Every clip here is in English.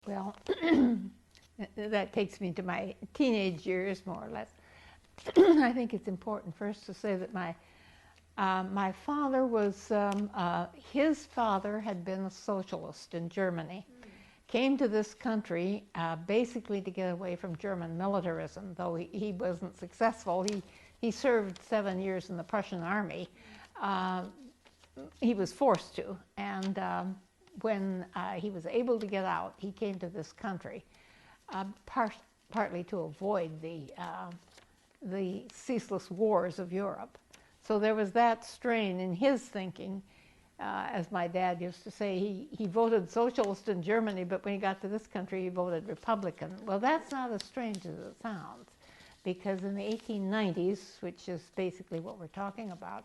Well, that takes me to my teenage years, more or less. I think it's important first to say that my father was, his father had been a socialist in Germany, came to this country basically to get away from German militarism, though he wasn't successful. He served 7 years in the Prussian army. He was forced to, and when he was able to get out, he came to this country, partly to avoid the ceaseless wars of Europe. So there was that strain in his thinking. As my dad used to say, he voted socialist in Germany, but when he got to this country, he voted Republican. Well, that's not as strange as it sounds, because in the 1890s, which is basically what we're talking about,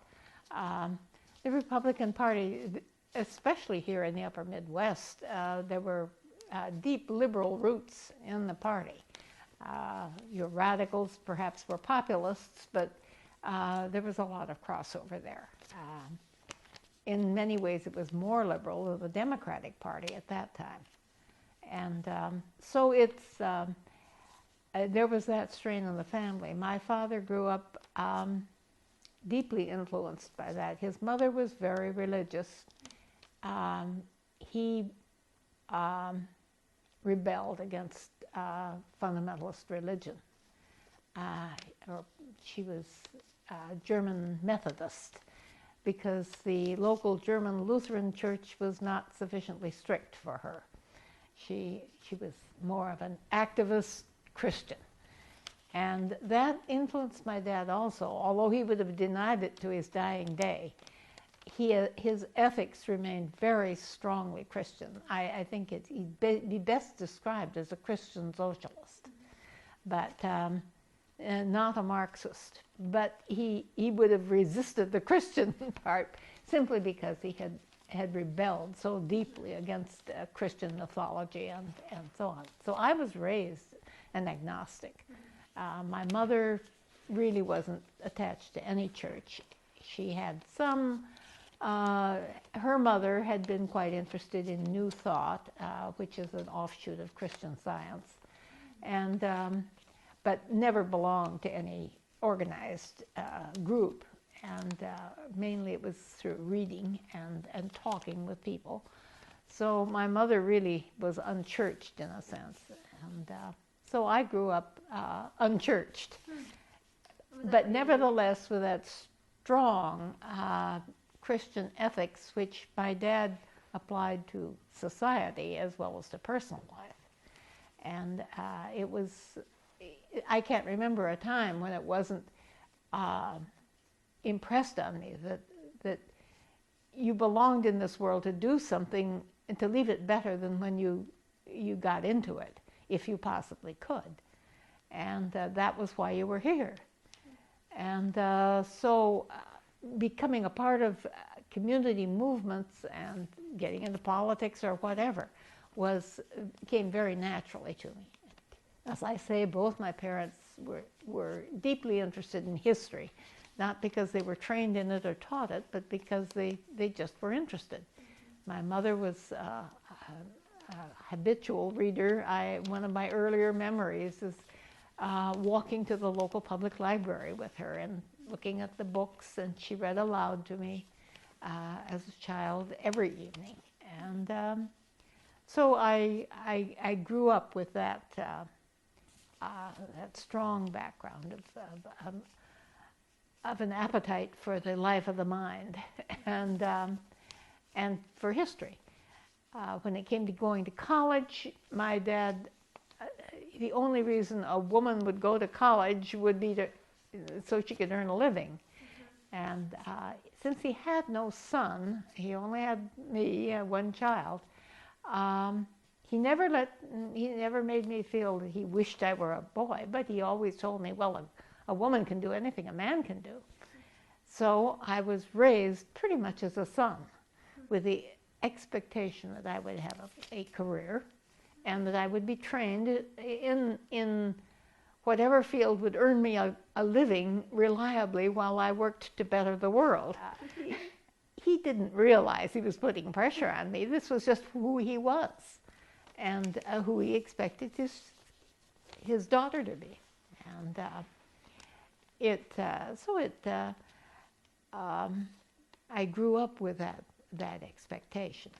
the Republican Party, especially here in the upper Midwest, there were deep liberal roots in the party. Your radicals perhaps were populists, but there was a lot of crossover there. In many ways, it was more liberal than the Democratic Party at that time. And so it's, there was that strain in the family. My father grew up deeply influenced by that. His mother was very religious. He rebelled against fundamentalist religion. She was German Methodist, because the local German Lutheran church was not sufficiently strict for her. She was more of an activist Christian. And that influenced my dad also, although he would have denied it to his dying day. His ethics remained very strongly Christian. I think he'd be best described as a Christian socialist, but not a Marxist. But he would have resisted the Christian part simply because he had rebelled so deeply against Christian mythology and so on. So I was raised an agnostic. My mother really wasn't attached to any church. She had some, her mother had been quite interested in New Thought, which is an offshoot of Christian Science, and but never belonged to any organized group, and mainly it was through reading and talking with people. So my mother really was unchurched in a sense, and so I grew up unchurched, but nevertheless with that strong Christian ethics, which my dad applied to society as well as to personal life. And it was, I can't remember a time when it wasn't impressed on me that you belonged in this world to do something and to leave it better than when you got into it, if you possibly could. And that was why you were here. And so becoming a part of community movements and getting into politics or whatever came very naturally to me. As I say, both my parents were deeply interested in history, not because they were trained in it or taught it, but because they just were interested. My mother was a habitual reader. One of my earlier memories is walking to the local public library with her and looking at the books, and she read aloud to me as a child every evening. And so I grew up with that strong background of an appetite for the life of the mind and for history. When it came to going to college, my dad, the only reason a woman would go to college would be so she could earn a living. And since he had no son, he only had me, one child, he never made me feel that he wished I were a boy, but he always told me, well, a woman can do anything a man can do. So I was raised pretty much as a son, with the expectation that I would have a career and that I would be trained in whatever field would earn me a living reliably while I worked to better the world. He didn't realize he was putting pressure on me. This was just who he was. and who he expected his daughter to be. And I grew up with that expectation.